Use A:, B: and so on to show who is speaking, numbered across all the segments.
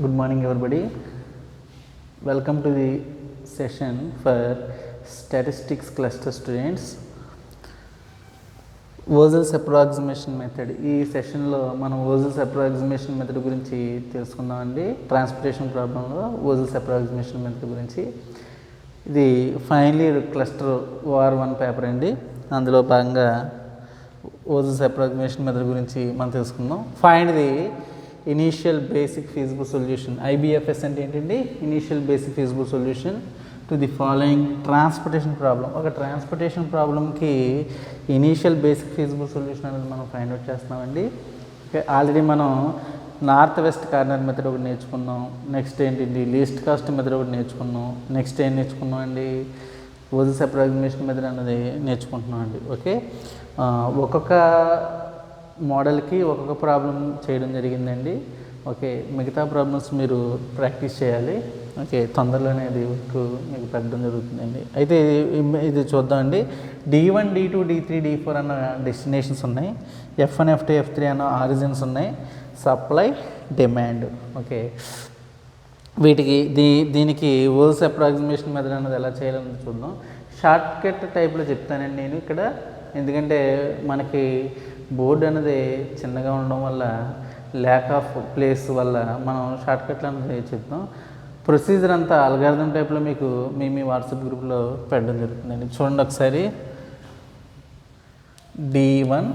A: Good morning everybody. Welcome to the session for statistics cluster students. Versals approximation method. ఈ సెషన్లో మనం Versals approximation method గురించి తెలుసుకుందామండి. Transportation ప్రాబ్లంలో Versals approximation method గురించి. ఇది final year cluster OR1 paper అండి. అందులో భాగంగా Versals approximation method గురించి మనం తెలుసుకుందాం. Find the initial basic feasible solution. IBFS అంటే ఏంటండి? Initial basic feasible solution to the following transportation problem. ఒక ట్రాన్స్పోర్టేషన్ ప్రాబ్లంకి ఇనీషియల్ బేసిక్ ఫీజిబుల్ సొల్యూషన్ అనేది మనం ఫైండ్ అవుట్ చేస్తున్నామండి. ఓకే, ఆల్రెడీ మనం నార్త్ వెస్ట్ కార్నర్ మెథడ్ ఒకటి నేర్చుకున్నాం. నెక్స్ట్ ఏంటండి? లీస్ట్ కాస్ట్ మెథడ్ ఒకటి నేర్చుకున్నాం. నెక్స్ట్ ఏం నేర్చుకున్నాం అండి? Versals approximation మెథడ్ అనేది నేర్చుకుంటున్నాం అండి. ఓకే, ఒక్కొక్క మోడల్కి ఒక్కొక్క ప్రాబ్లం చేయడం జరిగిందండి. ఓకే, మిగతా ప్రాబ్లమ్స్ మీరు ప్రాక్టీస్ చేయాలి. ఓకే, తొందరలోనే అది మీకు పెట్టడం జరుగుతుందండి. అయితే ఇది చూద్దామండి. D1, D2, D3, D4 అన్న డెస్టినేషన్స్ ఉన్నాయి. F1, F2, F3 అన్న ఆరిజిన్స్ ఉన్నాయి. Supply, demand. ఓకే, వీటికి దీనికి Versals approximation మెథడ్ అనేది ఎలా చేయాలని చూద్దాం. షార్ట్ కట్ టైప్లో చెప్తానండి నేను ఇక్కడ, ఎందుకంటే మనకి బోర్డు అనేది చిన్నగా ఉండడం వల్ల, ల్యాక్ ఆఫ్ ప్లేస్ వల్ల మనం షార్ట్ కట్లు అనేది చెప్తాం. ప్రొసీజర్ అంతా అల్గారిథం టైప్లో మీకు మీ వాట్సాప్ గ్రూప్లో పెట్టడం జరుగుతుందండి. చూడండి ఒకసారి. D1,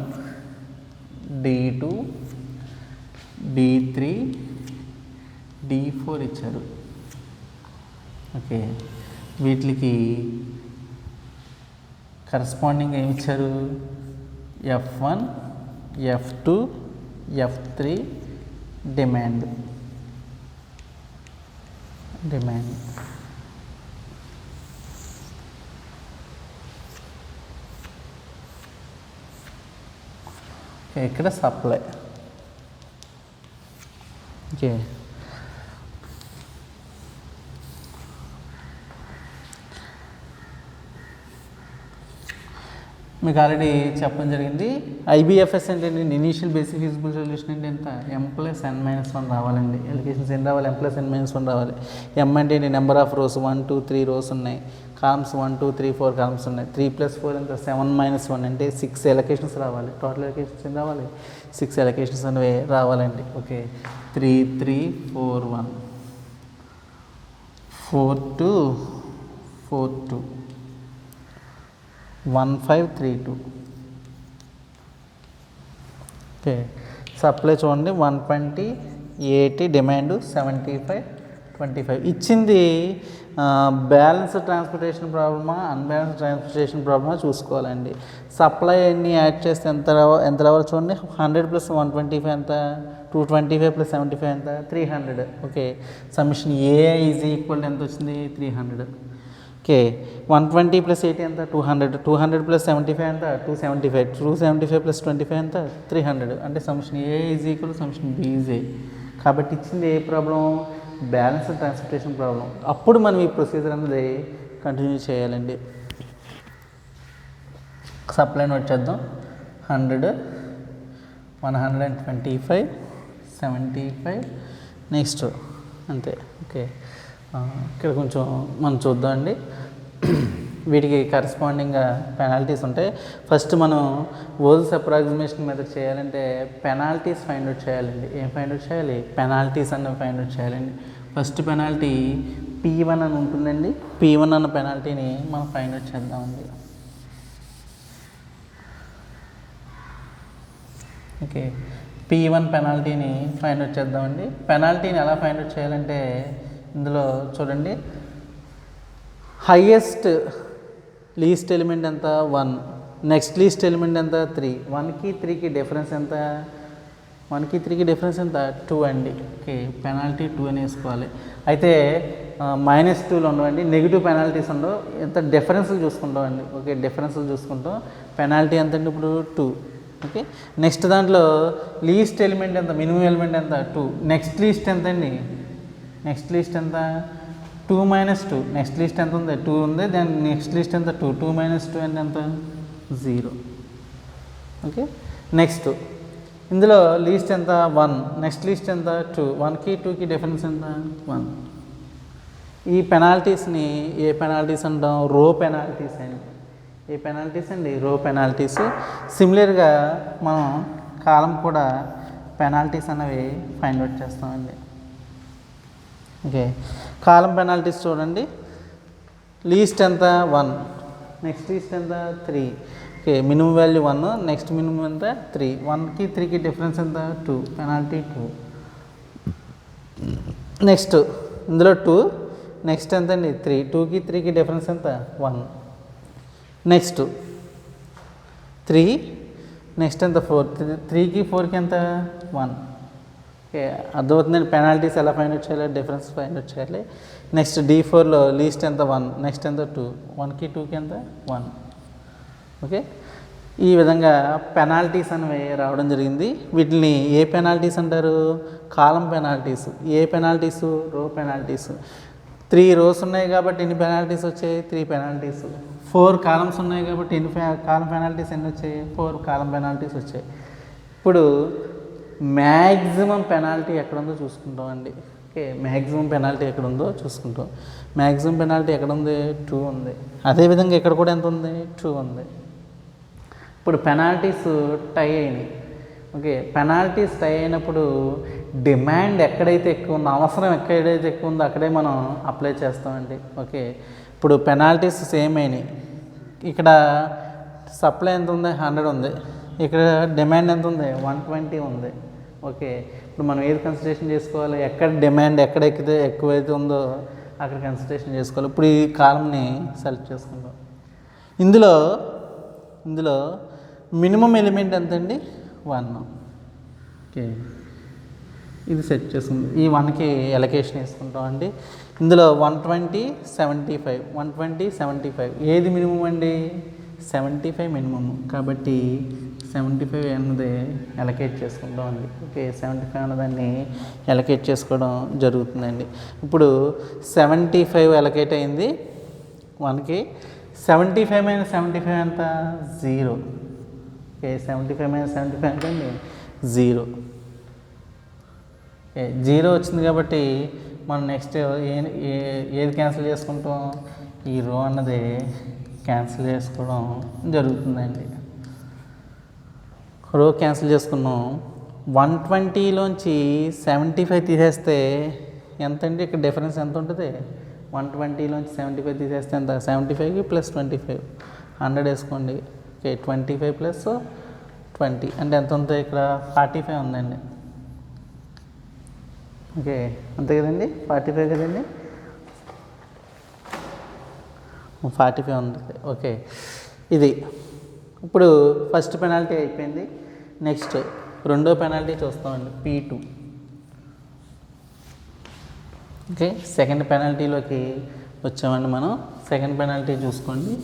A: D2, D3, D4 ఇచ్చారు. ఓకే, వీటికి కరస్పాండింగ్ ఏమి ఇచ్చారు? F1, F2, F3 demand. ఇక్కడ సప్లై. ఓకే, మీకు ఆల్రెడీ చెప్పడం జరిగింది. IBFS అంటే ఇనీషియల్ బేసిక్ ఫీజిబుల్ సొల్యూషన్ అంటే ఎంత? M+n-1 రావాలండి. ఎలికేషన్స్ ఏం రావాలి? M+n-1 రావాలి. M అంటే నెంబర్ ఆఫ్ రోస్, 1 2 3 రోస్ ఉన్నాయి. కాలమ్స్ 1 2 3 4 కాలమ్స్ ఉన్నాయి. 3 + 4 ఎంత? 7-1 అంటే 6 ఎలకేషన్స్ రావాలి. టోటల్ ఎలకేషన్స్ ఏం రావాలి? 6 ఎలకేషన్స్ అనేవి రావాలండి. ఓకే, 3 3 4 1 4 2 4 2 1 5 3 2. ఓకే, సప్లై చూడండి 120, 80, డిమాండ్ 75, 25. ఇచ్చింది బ్యాలెన్స్ ట్రాన్స్పోర్టేషన్ ప్రాబ్లమా, అన్బ్యాలెన్స్ ట్రాన్స్పోర్టేషన్ ప్రాబ్లమా చూసుకోవాలండి. సప్లై అన్ని యాడ్ చేస్తే ఎంత రావాలి చూడండి. 100 + 125 ఎంత? 225 + 75 ఎంత? 300. ఓకే, సమ్మిషన్ A = ఎంత వచ్చింది? 300. ఓకే, 120 + 80 ఎంత? 200. 200 + 75 ఎంత? 275. 275 + 25 ఎంత? 300. అంటే సమ్మిషన్ A = సమ్మిషన్ B is A. కాబట్టి ఇచ్చింది ఏ ప్రాబ్లం? Balance transportation problem. అప్పుడు మనం ఈ ప్రొసీజర్ అనేది కంటిన్యూ చేయాలండి. సప్లై నోట్ చేద్దాం. 100, 125, 75, నెక్స్ట్ అంతే. ఓకే, ఇక్కడ కొంచెం మనం చూద్దామండి. వీటికి కరస్పాండింగ్గా పెనాల్టీస్ ఉంటాయి. ఫస్ట్ మనం Versals approximation మెథడ్ చేయాలంటే పెనాల్టీస్ ఫైండ్ అవుట్ చేయాలండి. ఏం ఫైండ్ అవుట్ చేయాలి? పెనాల్టీస్ అన్న ఫైండ్ అవుట్ చేయాలండి. ఫస్ట్ పెనాల్టీ P1 అని ఉంటుందండి. P1 అన్న పెనాల్టీని మనం ఫైండ్ అవుట్ చేద్దామండి. ఓకే, P1 పెనాల్టీని ఫైండ్ అవుట్ చేద్దామండి. పెనాల్టీని ఎలా ఫైండ్ అవుట్ చేయాలంటే ఇందులో చూడండి. హైయెస్ట్ లీస్ట్ ఎలిమెంట్ ఎంత? 1. నెక్స్ట్ లీస్ట్ ఎలిమెంట్ ఎంత? 3. 1కి 3కి డిఫరెన్స్ ఎంత? 1కి 3కి డిఫరెన్స్ ఎంత? 2 అండి. ఓకే, పెనాల్టీ 2 అని వేసుకోవాలి. అయితే -2లు ఉండవండి, నెగిటివ్ పెనాల్టీస్ ఉండవు. ఎంత డిఫరెన్స్లు చూసుకుంటామండి. ఓకే, డిఫరెన్స్లు చూసుకుంటాం. పెనాల్టీ ఎంత అండి? ఇప్పుడు 2. ఓకే, నెక్స్ట్ దాంట్లో లీస్ట్ ఎలిమెంట్ ఎంత? మినిమం ఎలిమెంట్ ఎంత? 2. నెక్స్ట్ లీస్ట్ ఎంత అండి? నెక్స్ట్ లీస్ట్ ఎంత? 2 - 2. నెక్స్ట్ లిస్ట్ ఎంత ఉంది? 2 ఉంది. దాని నెక్స్ట్ లిస్ట్ ఎంత? 2. 2 - 2 అంటే ఎంత? 0. ఓకే, నెక్స్ట్ ఇందులో లీస్ట్ ఎంత 1, నెక్స్ట్ లీస్ట్ ఎంత 2, 1కి 2కి డిఫరెన్స్ ఎంత 1. ఈ పెనాల్టీస్ని ఏ పెనాల్టీస్ అంటాం? రో పెనాల్టీస్ అండి. ఏ పెనాల్టీస్ అండి? రో పెనాల్టీస్. సిమిలర్గా మనం కాలం కూడా పెనాల్టీస్ అనేవి ఫైండ్ అవుట్ చేస్తామండి. ఓకే, కాలం పెనాల్టీస్ చూడండి. లీస్ట్ ఎంత 1, నెక్స్ట్ లీస్ట్ ఎంత 3. Okay, minimum value 1, next minimum ఎంత 3. 1కి 3కి డిఫరెన్స్ ఎంత 2, పెనాల్టీ 2. నెక్స్ట్ ఇందులో 2, నెక్స్ట్ ఎంత అండి 3. 2కి 3కి డిఫరెన్స్ ఎంత 1. నెక్స్ట్ 3, నెక్స్ట్ ఎంత 4. 3కి 4కి ఎంత 1. ఓకే, అర్థమవుతుందండి పెనాల్టీస్ ఎలా ఫైండ్ అవుట్ చేయాలి, డిఫరెన్స్ ఫైండ్ అవుట్ చేయాలి. నెక్స్ట్ D4లో లీస్ట్ ఎంత 1, నెక్స్ట్ ఎంత 2. 1కి 2కి ఎంత 1. ఓకే, ఈ విధంగా పెనాల్టీస్ అనేవి రావడం జరిగింది. వీటిని ఏ పెనాల్టీస్ అంటారు? కాలం పెనాల్టీస్. ఏ పెనాల్టీసు? రో పెనాల్టీస్. 3 రోస్ ఉన్నాయి కాబట్టి ఎన్ని పెనాల్టీస్ వచ్చాయి? 3 పెనాల్టీస్. 4 కాలమ్స్ ఉన్నాయి కాబట్టి ఎన్ని కాలం పెనాల్టీస్ ఎన్ని వచ్చాయి? 4 కాలం పెనాల్టీస్ వచ్చాయి. ఇప్పుడు మ్యాక్సిమం పెనాల్టీ ఎక్కడుందో చూసుకుంటాం అండి. ఓకే, మ్యాక్సిమం పెనాల్టీ ఎక్కడుందో చూసుకుంటాం. మ్యాక్సిమం పెనాల్టీ ఎక్కడ ఉంది? 2 ఉంది. అదేవిధంగా ఇక్కడ కూడా ఎంత ఉంది? 2 ఉంది. ఇప్పుడు పెనాల్టీస్ టై అయినాయి. ఓకే, పెనాల్టీస్ టై అయినప్పుడు డిమాండ్ ఎక్కడైతే ఎక్కువ ఉందో, అవసరం ఎక్కడైతే ఎక్కువ ఉందో అక్కడే మనం అప్లై చేస్తామండి. ఓకే, ఇప్పుడు పెనాల్టీస్ సేమ్ అయినాయి. ఇక్కడ సప్లై ఎంత ఉంది? 100 ఉంది. ఇక్కడ డిమాండ్ ఎంత ఉంది? 120 ఉంది. ఓకే, ఇప్పుడు మనం ఏది కన్సిడరేషన్ చేసుకోవాలి? ఎక్కడ డిమాండ్ ఎక్కడ ఎక్కువైతే ఉందో అక్కడ కన్సిడరేషన్ చేసుకోవాలి. ఇప్పుడు ఈ కాలంని సెలెక్ట్ చేసుకుందాం. ఇందులో మినిమం ఎలిమెంట్ ఎంత అండి? 1. ఓకే, ఇది సెట్ చేసుకుంది. ఈ 1కి ఎలకేషన్ వేసుకుంటాం అండి. ఇందులో 120, 75, 120, 75 ఏది మినిమం అండి? 75 మినిమం. కాబట్టి 75 అన్నది ఎలకేట్ చేసుకుంటాం అండి. ఓకే, 75 అన్నదాన్ని ఎలకేట్ చేసుకోవడం జరుగుతుందండి. ఇప్పుడు 75 ఎలకేట్ అయింది 1కి. 75 - 75 ఎంత? 0. ఓకే, 75 - 75 అంటే 0. ఓకే, 0 వచ్చింది కాబట్టి మనం నెక్స్ట్ ఏది క్యాన్సిల్ చేసుకుంటాం? ఈ రో అన్నది క్యాన్సిల్ చేసుకోవడం జరుగుతుందండి. రో క్యాన్సిల్ చేసుకున్నాం. 120లోంచి 75 తీసేస్తే ఎంత అండి? ఇక్కడ డిఫరెన్స్ ఎంత ఉంటుంది? 120లోంచి 75 తీసేస్తే ఎంత? 75కి + 25 100 వేసుకోండి. ఓకే, 25 + 20 అంటే ఎంత ఉంటుంది? ఇక్కడ 45 ఉందండి. ఓకే, అంతే కదండి, 45 కదండి, 45 ఉంది. ఓకే, ఇది ఇప్పుడు ఫస్ట్ పెనాల్టీ అయిపోయింది. నెక్స్ట్ రెండో పెనాల్టీ చూస్తామండి, P2. ఓకే, సెకండ్ పెనాల్టీలోకి వచ్చామండి మనం. సెకండ్ పెనాల్టీ చూసుకోండి,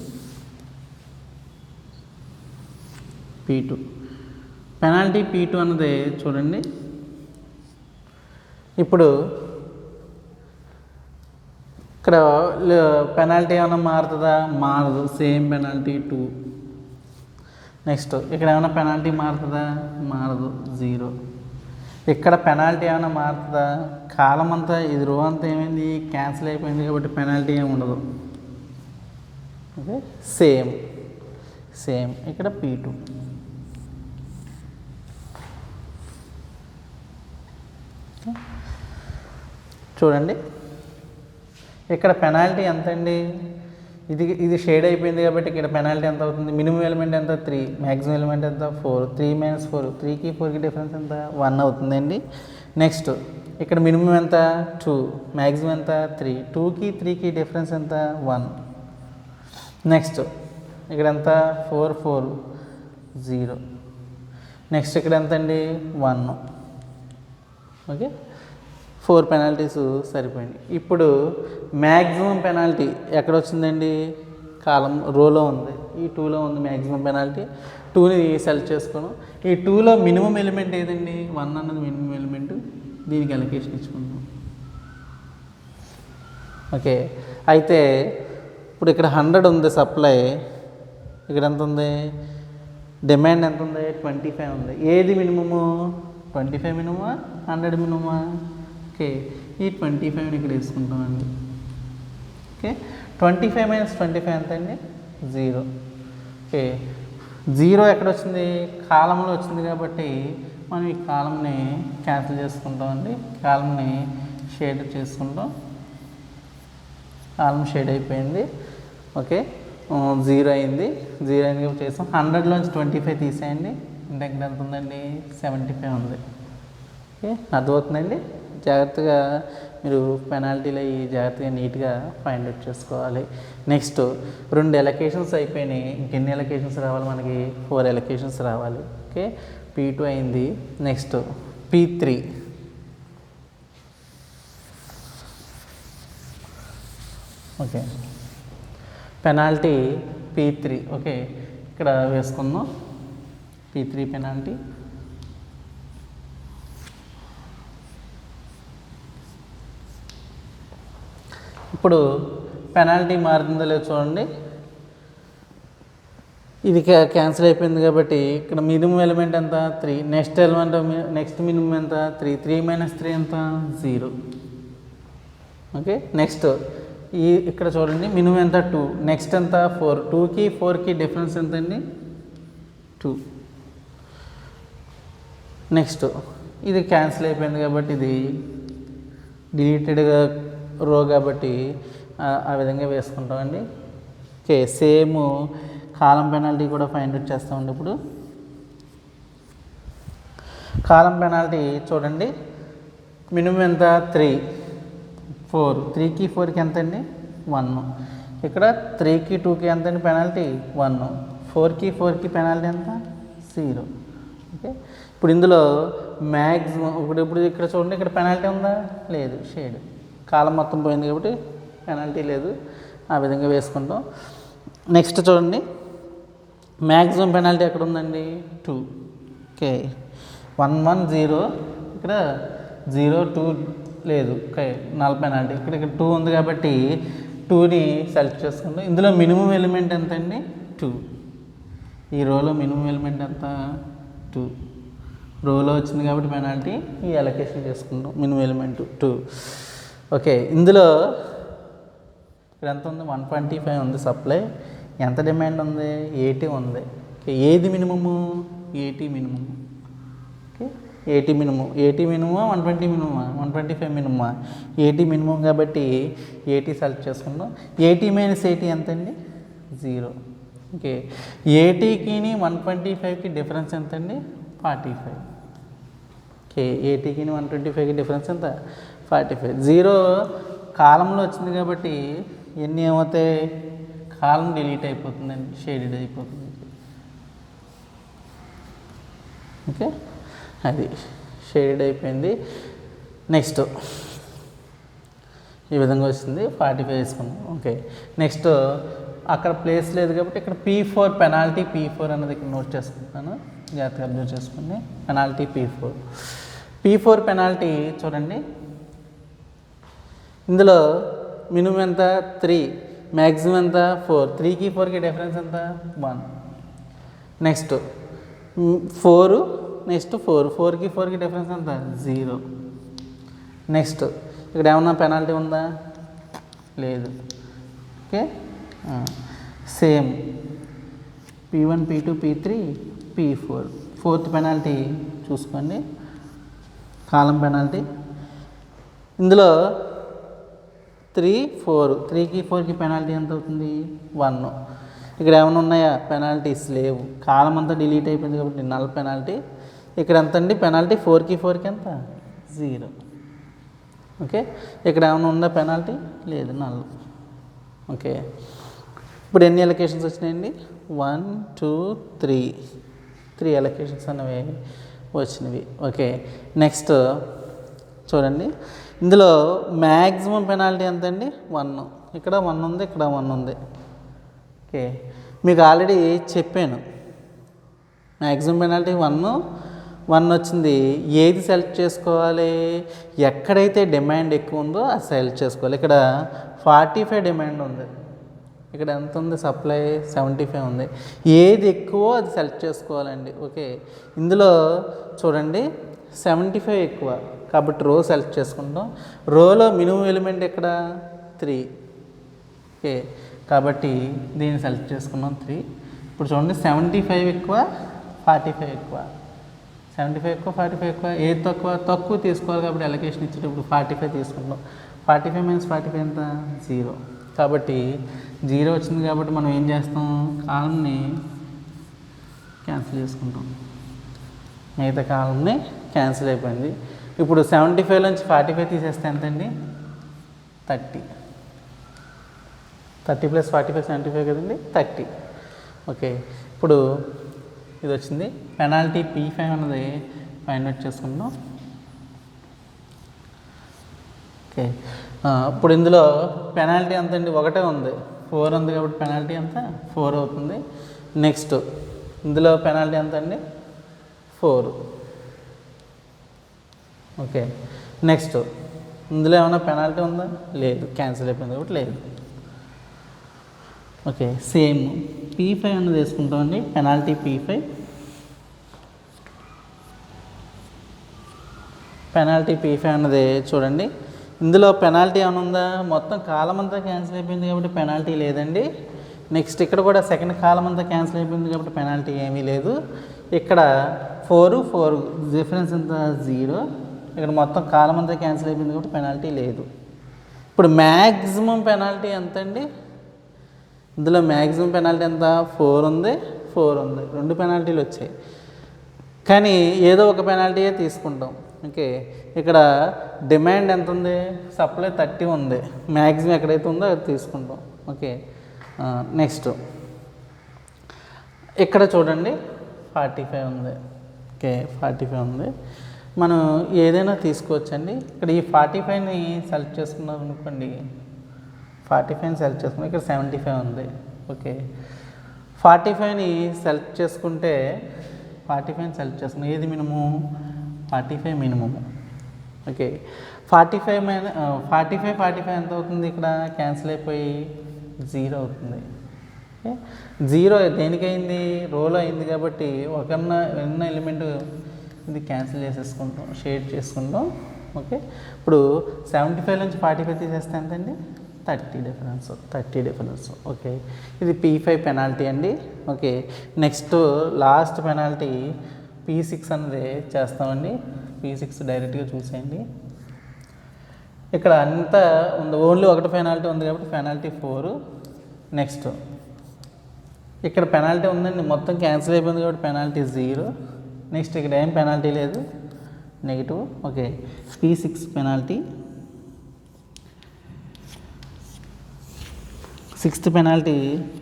A: P2. పెనాల్టీ P2 అన్నది చూడండి. ఇప్పుడు ఇక్కడ పెనాల్టీ ఏమైనా మారుతుందా? మారదు, సేమ్ పెనాల్టీ 2. నెక్స్ట్ ఇక్కడ ఏమైనా పెనాల్టీ మారుతుందా? మారదు, 0. ఇక్కడ పెనాల్టీ ఏమైనా మారుతుందా? కాలం అంతా ఇది రో అంతా ఏమైంది? క్యాన్సిల్ అయిపోయింది కాబట్టి పెనాల్టీ ఏమి ఉండదు. ఓకే, సేమ్ ఇక్కడ P2. చూడండి, ఇక్కడ పెనాల్టీ ఎంత అండి? ఇది షేడ్ అయిపోయింది కాబట్టి ఇక్కడ పెనాల్టీ ఎంత అవుతుంది? మినిమం ఎలిమెంట్ ఎంత? 3, మ్యాక్సిమం ఎలిమెంట్ ఎంత? 4. 3 - 4, 3కి 4కి డిఫరెన్స్ ఎంత? 1 అవుతుందండి. నెక్స్ట్ ఇక్కడ మినిమం ఎంత? 2, మ్యాక్సిమం ఎంత? 3. 2కి 3కి డిఫరెన్స్ ఎంత? 1. నెక్స్ట్ ఇక్కడ ఎంత? 4, 4, 0. నెక్స్ట్ ఇక్కడ ఎంత అండి? 1. ఓకే, 4 పెనాల్టీస్ సరిపోయింది. ఇప్పుడు మ్యాక్సిమం పెనాల్టీ ఎక్కడ వచ్చిందండి? కాలం రోలో ఉంది, ఈ 2లో ఉంది మ్యాక్సిమం పెనాల్టీ. 2ని సెలెక్ట్ చేసుకోవడం. ఈ 2లో మినిమం ఎలిమెంట్ ఏదండి? 1 అన్నది మినిమం ఎలిమెంట్, దీనికి అలొకేషన్ ఇచ్చుకుందాం. ఓకే, అయితే ఇప్పుడు ఇక్కడ 100 ఉంది సప్లై, ఇక్కడ ఎంత ఉంది? డిమాండ్ ఎంత ఉంది? 25 ఉంది. ఏది మినిమము? 25 మినిమమా 100 మినిమమా? ఓకే, ఈ 25ని ఇక్కడ వేసుకుంటామండి. ఓకే, 25 మైనస్ 25 ఎంత అండి? 0. ఓకే, 0 ఎక్కడ వచ్చింది? కాలంలో వచ్చింది కాబట్టి మనం ఈ కాలంని క్యాన్సిల్ చేసుకుంటామండి. కాలంని షేడ్ చేసుకుంటాం. కాలం షేడ్ అయిపోయింది. ఓకే, 0 అయింది. 0 అయింది కాబట్టి చేస్తాం. 100లోంచి 25 తీసేయండి. అంటే ఇక్కడ ఎంత ఉందండి? 75 ఉంది. ఓకే, అర్థమవుతుందండి. జాగ్రత్తగా మీరు పెనాల్టీలు అవి జాగ్రత్తగా నీట్గా ఫైండ్ అవుట్ చేసుకోవాలి. నెక్స్ట్ 2 ఎలకేషన్స్ అయిపోయినాయి. ఇంకెన్ని ఎలకేషన్స్ రావాలి మనకి? 4 ఎలకేషన్స్ రావాలి. ఓకే, P2 అయింది. Next P3. Okay, penalty P3. Okay, ఇక్కడ వేసుకుందాం. P3 penalty. ఇప్పుడు పెనాల్టీ మారుతుందో లేదో చూడండి. ఇది క్యాన్సిల్ అయిపోయింది కాబట్టి ఇక్కడ మినిమం ఎలిమెంట్ ఎంత? 3. నెక్స్ట్ మినిమం ఎంత? 3. 3 మైనస్ 3 ఎంత? 0. ఓకే, నెక్స్ట్ ఇక్కడ చూడండి మినిమం ఎంత? 2. నెక్స్ట్ ఎంత? 4. 2కి 4కి డిఫరెన్స్ ఎంత అండి? 2. నెక్స్ట్ ఇది క్యాన్సిల్ అయిపోయింది కాబట్టి ఇది డిలీటెడ్గా రో కాబట్టి ఆ విధంగా వేసుకుంటామండి. ఓకే, సేమ్ కాలం పెనాల్టీ కూడా ఫైండ్ అవుట్ చేస్తామండి. ఇప్పుడు కాలం పెనాల్టీ చూడండి. మినిమం ఎంత? 3. 4. 3కి 4కి ఎంత అండి? 1. ఇక్కడ 3కి 2కి ఎంత అండి పెనాల్టీ? 1. 4కి 4కి పెనాల్టీ ఎంత? 0. ఓకే, ఇప్పుడు ఇందులో మ్యాక్సిమం ఇప్పుడు ఇక్కడ చూడండి. ఇక్కడ పెనాల్టీ ఉందా? లేదు, షేడ్. కాలం మొత్తం పోయింది కాబట్టి పెనాల్టీ లేదు. ఆ విధంగా వేసుకుంటాం. నెక్స్ట్ చూడండి, మ్యాక్సిమం పెనాల్టీ ఎక్కడ ఉందండి? 2. ఓకే, 1 1 0. ఇక్కడ 0 2 లేదు. Okay, null penalty. ఇక్కడ 2 ఉంది కాబట్టి 2ని సెలెక్ట్ చేసుకుంటాం. ఇందులో మినిమం ఎలిమెంట్ ఎంత అండి? 2. ఈ రోలో మినిమం ఎలిమెంట్ ఎంత? 2. రోలో వచ్చింది కాబట్టి పెనాల్టీ ఈ అలొకేషన్ చేసుకుంటాం. Minimum element 2. ఓకే, ఇందులో ఇక్కడ ఎంత ఉంది? 125 ఉంది సప్లై. ఎంత డిమాండ్ ఉంది? 80 ఉంది. ఓకే, ఏది minimum? 80 minimum. Okay, 80 minimum. 80 మినిమమా 120 మినిమమా? 125 మినిమమా? 80 minimum కాబట్టి 80 సెలెక్ట్ చేసుకుందాం. 80 మైనస్ 80 ఎంత అండి? 0. ఓకే, 80కి 125కి డిఫరెన్స్ ఎంత అండి? 45. ఓకే, 80కి 125కి డిఫరెన్స్ ఎంత? 45. 0 కాలంలో వచ్చింది కాబట్టి ఎన్ని ఏమవుతాయి? కాలం డిలీట్ అయిపోతుందండి, షేడెడ్ అయిపోతుంది. ఓకే, అది షేడెడ్ అయిపోయింది. నెక్స్ట్ ఈ విధంగా వచ్చింది. 45 వేసుకున్నాం. ఓకే, నెక్స్ట్ అక్కడ ప్లేస్ లేదు కాబట్టి ఇక్కడ P4 పెనాల్టీ P4 అనేది ఇక్కడ నోట్ చేసుకుంటాను. జాగ్రత్తగా అబ్జర్వ్ చేసుకోండి. పెనాల్టీ P4 పెనాల్టీ చూడండి. ఇందులో మినిమం ఎంత? 3. మ్యాక్సిమం ఎంత? 4. 3కి 4కి డిఫరెన్స్ ఎంత? 1. నెక్స్ట్ 4. నెక్స్ట్ 4. 4కి 4కి డిఫరెన్స్ ఎంత? 0. నెక్స్ట్ ఇక్కడ ఏమన్నా పెనాల్టీ ఉందా? లేదు. Okay, same P1 P2 P3 P4. 4th penalty చూసుకోండి. కాలం పెనాల్టీ. ఇందులో 3 4. 3కి 4కి పెనాల్టీ ఎంత అవుతుంది? 1. ఇక్కడ ఏమైనా ఉన్నాయా? పెనాల్టీస్ లేవు. కాలం అంతా డిలీట్ అయిపోయింది కాబట్టి నల్ పెనాల్టీ. ఇక్కడ ఎంత అండి పెనాల్టీ? 4కి 4కి ఎంత? 0. ఓకే, ఇక్కడ ఏమైనా ఉందా పెనాల్టీ? లేదు, నల్. ఓకే, ఇప్పుడు ఎన్ని అలొకేషన్స్ వచ్చినాయండి? 1 2 3 అలొకేషన్స్ అనేవి వచ్చినవి. ఓకే, నెక్స్ట్ చూడండి. ఇందులో మ్యాక్సిమం పెనాల్టీ ఎంత అండి? 1. ఇక్కడ 1 ఉంది, ఇక్కడ 1 ఉంది. ఓకే, మీకు ఆల్రెడీ చెప్పాను. మ్యాక్సిమం పెనాల్టీ 1 వచ్చింది. ఏది సెలెక్ట్ చేసుకోవాలి? ఎక్కడైతే డిమాండ్ ఎక్కువ ఉందో అది సెలెక్ట్ చేసుకోవాలి. ఇక్కడ 45 డిమాండ్ ఉంది. ఇక్కడ ఎంత ఉంది? సప్లై 75 ఉంది. ఏది ఎక్కువ అది సెలెక్ట్ చేసుకోవాలండి. ఓకే, ఇందులో చూడండి 75 ఎక్కువ కాబట్టి రో సెలెక్ట్ చేసుకుంటాం. రోలో మినిమం ఎలిమెంట్ ఎక్కడ? 3. ఓకే, కాబట్టి దీన్ని సెలెక్ట్ చేసుకున్నాం 3. ఇప్పుడు చూడండి 75 ఎక్కువ 45 ఎక్కువ, 75 ఎక్కువ 45 ఎక్కువ, ఏది తక్కువ తీసుకోవాలి కాబట్టి అలొకేషన్ ఇచ్చేటప్పుడు 45 తీసుకుంటాం. 45 - 45 ఎంత? 0. కాబట్టి 0 వచ్చింది కాబట్టి మనం ఏం చేస్తాం? కాలంని క్యాన్సిల్ చేసుకుంటాం. మిగతా కాలంని క్యాన్సిల్ అయిపోయింది. ఇప్పుడు 75 నుంచి 45 తీసేస్తే ఎంతండి? 30. 30 + 45 75 కదండి, 30. ఓకే, ఇప్పుడు ఇది వచ్చింది. పెనాల్టీ P5 అన్నది ఫైండ్ అవుట్ చేసుకుందాం. ఓకే, ఇప్పుడు ఇందులో పెనాల్టీ ఎంత అండి? 1 ఉంది, 4 ఉంది కాబట్టి పెనాల్టీ ఎంత? 4 అవుతుంది. నెక్స్ట్ ఇందులో పెనాల్టీ ఎంత అండి? 4. ఓకే, నెక్స్ట్ ఇందులో ఏమైనా పెనాల్టీ ఉందా? లేదు, క్యాన్సిల్ అయిపోయింది కాబట్టి లేదు. ఓకే, సేమ్ P5 అన్నది వేసుకుంటామండి. పెనాల్టీ P5, పెనాల్టీ P5 అన్నది చూడండి. ఇందులో పెనాల్టీ ఏమైనా ఉందా? మొత్తం కాలం అంతా క్యాన్సిల్ అయిపోయింది కాబట్టి పెనాల్టీ లేదండి. నెక్స్ట్ ఇక్కడ కూడా సెకండ్ కాలం అంతా క్యాన్సిల్ అయిపోయింది కాబట్టి పెనాల్టీ ఏమీ లేదు. ఇక్కడ 4 డిఫరెన్స్ ఎంత? 0. ఇక్కడ మొత్తం కాలం అంతా క్యాన్సిల్ అయిపోయింది కాబట్టి పెనాల్టీ లేదు. ఇప్పుడు మ్యాక్సిమం పెనాల్టీ ఎంత అండి? ఇందులో మ్యాక్సిమం పెనాల్టీ ఎంత? 4 ఉంది, 4 ఉంది, 2 పెనాల్టీలు వచ్చాయి. కానీ ఏదో ఒక పెనాల్టీయే తీసుకుంటాం. ఓకే, ఇక్కడ డిమాండ్ ఎంత ఉంది? సప్లై 30 ఉంది. మ్యాక్సిమం ఎక్కడైతే ఉందో అది తీసుకుంటాం. ఓకే, నెక్స్ట్ ఇక్కడ చూడండి 45 ఉంది. ఓకే, 45 ఉంది. మనం ఏదైనా తీసుకోవచ్చండి. ఇక్కడ ఈ 45ని సెలెక్ట్ చేసుకున్నాం అనుకోండి, 45ని సెలెక్ట్ చేసుకున్నాం. ఇక్కడ 75 ఉంది. ఓకే, 45ని సెలెక్ట్ చేసుకుంటే 45ని సెలెక్ట్ చేసుకున్నాం. ఏది మినిమం? 45 మినిమము. ఓకే, 45 ఎంత అవుతుంది? ఇక్కడ క్యాన్సిల్ అయిపోయి 0 అవుతుంది. ఓకే, 0 దేనికైంది? రోలో అయింది కాబట్టి ఉన్న ఎలిమెంట్ ఇది క్యాన్సిల్ చేసేసుకుంటాం, షేడ్ చేసుకుంటాం. ఓకే, ఇప్పుడు 75 నుంచి 45 తీసేస్తే ఎంతండి? 30 డిఫరెన్స్. ఓకే, ఇది P5 పెనాల్టీ అండి. Okay, next last penalty P6 అన్నది చేస్తామండి. P6 డైరెక్ట్గా చూసేయండి. ఇక్కడ అంతా ఉంది, ఓన్లీ ఒకటి పెనాల్టీ ఉంది కాబట్టి పెనాల్టీ 4. నెక్స్ట్ ఇక్కడ పెనాల్టీ ఉందండి, మొత్తం క్యాన్సిల్ అయిపోయింది కాబట్టి పెనాల్టీ 0. నెక్స్ట్ ఇక్కడ ఏం పెనాల్టీ లేదు, negative. Okay, P6 penalty. 6th penalty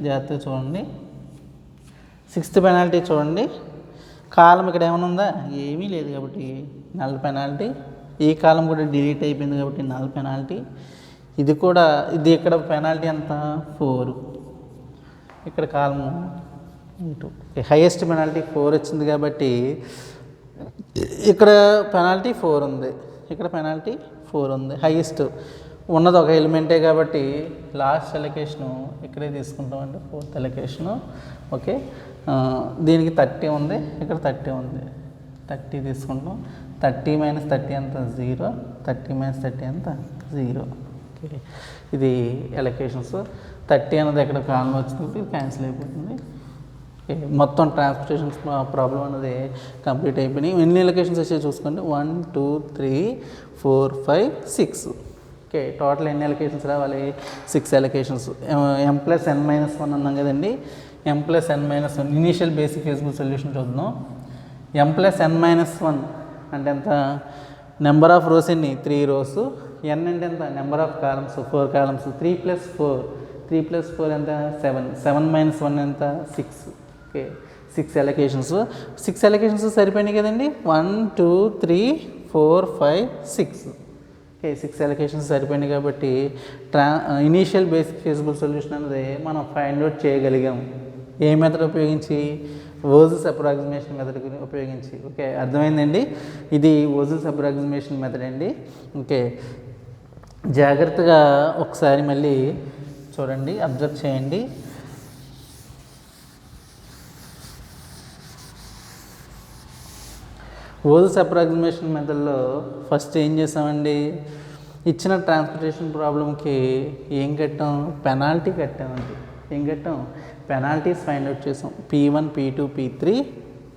A: జాగ్రత్తగా చూడండి. 6th పెనాల్టీ చూడండి. కాలం ఇక్కడ ఏమైనా ఉందా? ఏమీ లేదు కాబట్టి నల్ పెనాల్టీ. ఈ కాలం కూడా డిలీట్ అయిపోయింది కాబట్టి నల్ పెనాల్టీ. ఇది ఇక్కడ పెనాల్టీ ఎంత? 4. ఇక్కడ కాలము 2. హైయెస్ట్ పెనాల్టీ 4 వచ్చింది కాబట్టి ఇక్కడ పెనాల్టీ 4 ఉంది, ఇక్కడ పెనాల్టీ 4 ఉంది. హైయెస్ట్ ఉన్నది ఒక ఎలిమెంటే కాబట్టి లాస్ట్ అలొకేషను ఇక్కడే తీసుకుంటామండి, 4th అలొకేషను. ఓకే, దీనికి 30 ఉంది, ఇక్కడ 30 ఉంది, 30 తీసుకుంటాం. 30 - 30 ఎంత? 0. 30 - 30 ఎంత? 0. ఓకే, ఇది అలొకేషన్స్. 30 అనేది ఎక్కడ కాలంలో వచ్చినప్పుడు ఇది క్యాన్సిల్ అయిపోతుంది. మొత్తం ట్రాన్స్పోర్టేషన్ ప్రాబ్లం అనేది కంప్లీట్ అయిపోయినాయి. ఎన్ని అలొకేషన్స్ వచ్చాయి చూసుకోండి. 1 2 3 4 5 6. ఓకే, టోటల్ ఎన్ని అలొకేషన్స్ రావాలి? 6 అలొకేషన్స్. M+n-1 అన్నాం కదండి. M+n-1 initial basic feasible solution చూద్దాం. M+n-1 అంటే ఎంత? నెంబర్ ఆఫ్ రోస్ ఎన్ని? 3 రోస్. n అంటే ఎంత? Number of columns 4 columns. 3 + 4 ఎంత? 7. 7 - 1 ఎంత? 6. Okay, 6 allocations. 6 అలొకేషన్స్ సరిపోయినాయి కదండి. 1 2 3 4 5 6. ఓకే, 6 అలొకేషన్స్ సరిపోయినాయి కాబట్టి ఇనీషియల్ బేసిక్ ఫీజిబుల్ సొల్యూషన్ అనేది మనం ఫైండ్ అవుట్ చేయగలిగాం. ఏ మెథడ్ ఉపయోగించి? ఓజెస్ అప్రాక్సిమేషన్ మెథడ్ ఉపయోగించి. ఓకే, అర్థమైందండి. ఇది ఓజెస్ అప్రాక్సిమేషన్ మెథడ్ అండి. ఓకే, జాగ్రత్తగా ఒకసారి మళ్ళీ చూడండి, అబ్జర్వ్ చేయండి. ఓజల్స్ అప్రాక్సిమేషన్ మెథడ్లో ఫస్ట్ ఏం చేసామండి, ఇచ్చిన ట్రాన్స్పోర్టేషన్ ప్రాబ్లంకి ఏం కట్టాం, పెనాల్టీ కట్టామండి. ఏం కట్టాం, పెనాల్టీస్ ఫైండ్ అవుట్ చేసాం. P1, P2, P3,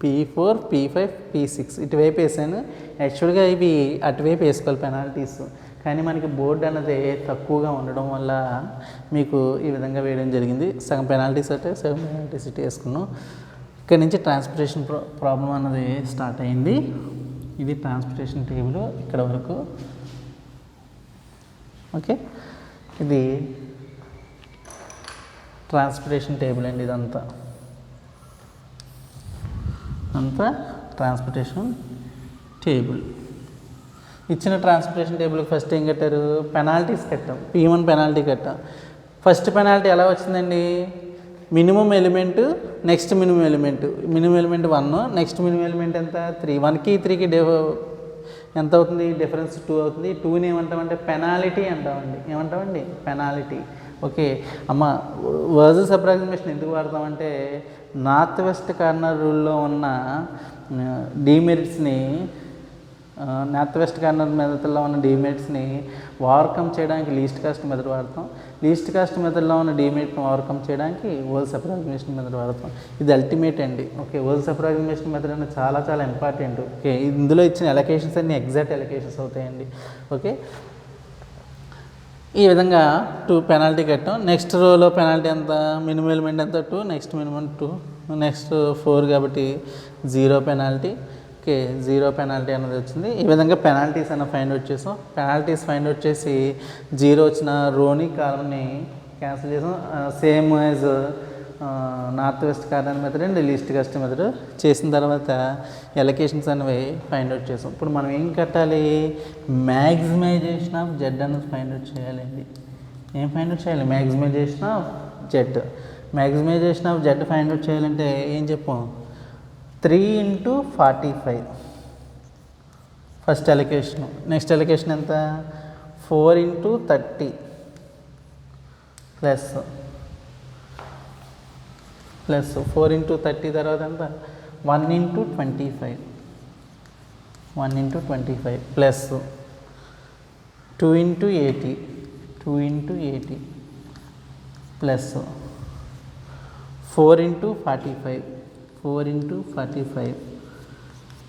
A: P4, P5, P6 ఇటువైపు వేసాను. యాక్చువల్గా ఇవి అటువైపు వేసుకోవాలి పెనాల్టీస్, కానీ మనకి బోర్డు అన్నది తక్కువగా ఉండడం వల్ల మీకు ఈ విధంగా వేయడం జరిగింది. సగం పెనాల్టీస్ అంటే సగం పెనాల్టీస్ ఇటు వేసుకున్నాం. ఇక్కడ నుంచి ట్రాన్స్పోర్టేషన్ ప్రాబ్లం అన్నది స్టార్ట్ అయింది. ఇది ట్రాన్స్పోర్టేషన్ టేబుల్ ఇక్కడ వరకు. ఓకే, ఇది ట్రాన్స్పోర్టేషన్ టేబుల్ అండి. ఇదంతా ట్రాన్స్పోర్టేషన్ టేబుల్. ఇచ్చిన ట్రాన్స్పోర్టేషన్ టేబుల్కి ఫస్ట్ ఏం కట్టారు, పెనాల్టీస్ కట్టాం. P1 పెనాల్టీ కట్టాం. ఫస్ట్ పెనాల్టీ ఎలా వచ్చిందండి, minimum element next minimum element. Minimum element 1, next minimum element ఎంత 3. 1కి 3కి ఎంత అవుతుంది, డిఫరెన్స్ 2 అవుతుంది. 2ని ఏమంటామంటే పెనాలిటీ అంటామండి. ఏమంటామండి, పెనాలిటీ. ఓకే అమ్మ, ఓజల్స్ అప్రాక్సిమేషన్ ఎందుకు వాడతామంటే నార్త్ వెస్ట్ కార్నర్ రూల్లో ఉన్న డీమెరిట్స్ని, నార్త్ వెస్ట్ కార్నర్ మెథడ్లో ఉన్న డీమెరిట్స్ని ఓవర్కమ్ చేయడానికి లీస్ట్ కాస్ట్ మెథడ్ వాడతాం. లీస్ట్ కాస్ట్ మెథడ్లో ఉన్న డీమెరిట్ని ఓవర్కమ్ చేయడానికి ఓజల్స్ అప్రాక్సిమేషన్ మెథడ్ వాడతాం. ఇది అల్టిమేట్ అండి. ఓకే, ఓజల్స్ అప్రాక్సిమేషన్ మెథడ్ అనేది చాలా చాలా ఇంపార్టెంట్. ఓకే, ఇందులో ఇచ్చిన ఎలకేషన్స్ అన్ని ఎగ్జాక్ట్ ఎలకేషన్స్ అవుతాయండి. ఓకే, ఈ విధంగా 2 పెనాల్టీ కట్టాం. నెక్స్ట్ రోలో పెనాల్టీ ఎంత, మినిమం ఎలిమెంట్ ఎంత 2, నెక్స్ట్ మినిమం 2, నెక్స్ట్ 4 కాబట్టి 0 పెనాల్టీ. ఓకే, 0 పెనాల్టీ అనేది వచ్చింది. ఈ విధంగా పెనాల్టీస్ అన్న ఫైండ్ అవుట్ చేసాం. పెనాల్టీస్ ఫైండ్ అవుట్ చేసి 0 వచ్చిన రోని కాలంని క్యాన్సిల్ చేసాం. Same as north west corner method and least cost method చేసిన తర్వాత ఎలకేషన్స్ అనేవి ఫైండ్ అవుట్ చేసాం. ఇప్పుడు మనం ఏం కట్టాలి, మ్యాక్సిమైజేషన్ ఆఫ్ జెడ్ అనేది ఫైండ్ అవుట్ చేయాలండి. ఏం ఫైండ్ అవుట్ చేయాలి, maximisation of Z. Maximisation of Z find out చేయాలంటే ఏం చెప్పాం, 3 × 45 ఫస్ట్ ఎలకేషన్. నెక్స్ట్ ఎలకేషన్ ఎంత, 4 × 30 ప్లస్ 4 × 30 తర్వాత ఎంత, 1 × 25 ప్లస్ 2 × 80 ప్లస్ 4 × 45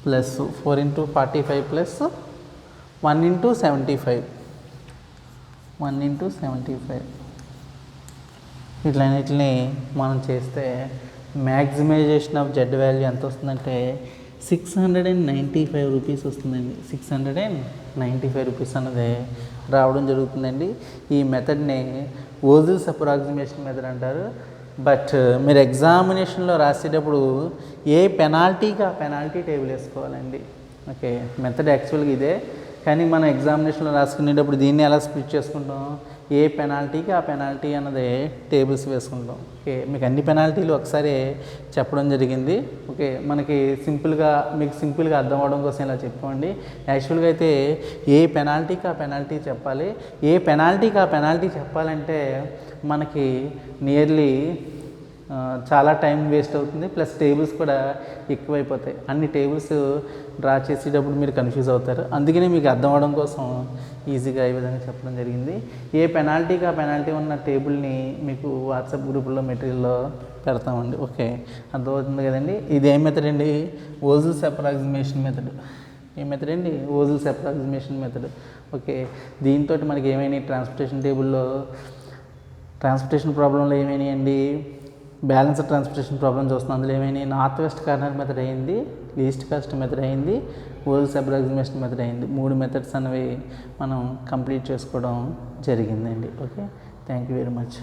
A: ప్లస్ 4 × 45 ప్లస్ 1 × 75 వీటిలన్నిటిని మనం చేస్తే మ్యాక్సిమైజేషన్ ఆఫ్ జెడ్ వాల్యూ ఎంత వస్తుందంటే 695 రూపీస్ వస్తుందండి. 695 రూపీస్ అన్నది రావడం జరుగుతుందండి. ఈ మెథడ్ని ఓజల్స్ అప్రాక్సిమేషన్ మెథడ్ అంటారు. బట్ మీరు ఎగ్జామినేషన్లో రాసేటప్పుడు ఏ పెనాల్టీకి ఆ పెనాల్టీ టేబుల్ వేసుకోవాలండి. ఓకే, మెథడ్ యాక్చువల్గా ఇదే, కానీ మనం ఎగ్జామినేషన్లో రాసుకునేటప్పుడు దీన్ని ఎలా స్ప్లిట్ చేసుకుంటాం, ఏ పెనాల్టీకి ఆ పెనాల్టీ అన్నది టేబుల్స్ వేసుకుంటాం. ఓకే, మీకు అన్ని పెనాల్టీలు ఒకసారి చెప్పడం జరిగింది. ఓకే, మనకి మీకు సింపుల్గా అర్థం అవడం కోసం ఇలా చెప్పండి. యాక్చువల్గా అయితే ఏ పెనాల్టీకి ఆ పెనాల్టీ చెప్పాలి. ఏ పెనాల్టీకి ఆ పెనాల్టీ చెప్పాలంటే మనకి నియర్లీ చాలా టైం వేస్ట్ అవుతుంది, ప్లస్ టేబుల్స్ కూడా ఎక్కువైపోతాయి. అన్ని టేబుల్స్ డ్రా చేసేటప్పుడు మీరు కన్ఫ్యూజ్ అవుతారు. అందుకనే మీకు అర్థం అవడం కోసం ఈజీగా ఈ విధంగా చెప్పడం జరిగింది. ఏ పెనాల్టీకి ఆ పెనాల్టీ ఉన్న టేబుల్ని మీకు వాట్సాప్ గ్రూపుల్లో మెటీరియల్లో పెడతామండి. ఓకే, అర్థమవుతుంది కదండి. ఇది ఏం మెథడ్ అండి, ఓజల్స్ అప్రాక్సిమేషన్ మెథడ్. ఏ మెథడ్ అండి, ఓజల్స్ అప్రాక్సిమేషన్ మెథడ్. ఓకే, దీంతో మనకి ఏమైనా ట్రాన్స్పోర్టేషన్ టేబుల్లో ట్రాన్స్పోర్టేషన్ ప్రాబ్లంలో ఏమైనాయండి, బ్యాలెన్స్ ట్రాన్స్పోర్టేషన్ ప్రాబ్లం చూస్తున్నాం. అందులో ఏమైనా నార్త్ వెస్ట్ కార్నర్ మెథడ్ అయింది, లీస్ట్ కాస్ట్ మెథడ్ అయింది, ఓజల్స్ అప్రాక్సిమేషన్ మెథడ్ అయింది. 3 మెథడ్స్ అనేవి మనం కంప్లీట్ చేసుకోవడం జరిగిందండి. Okay, thank you very much.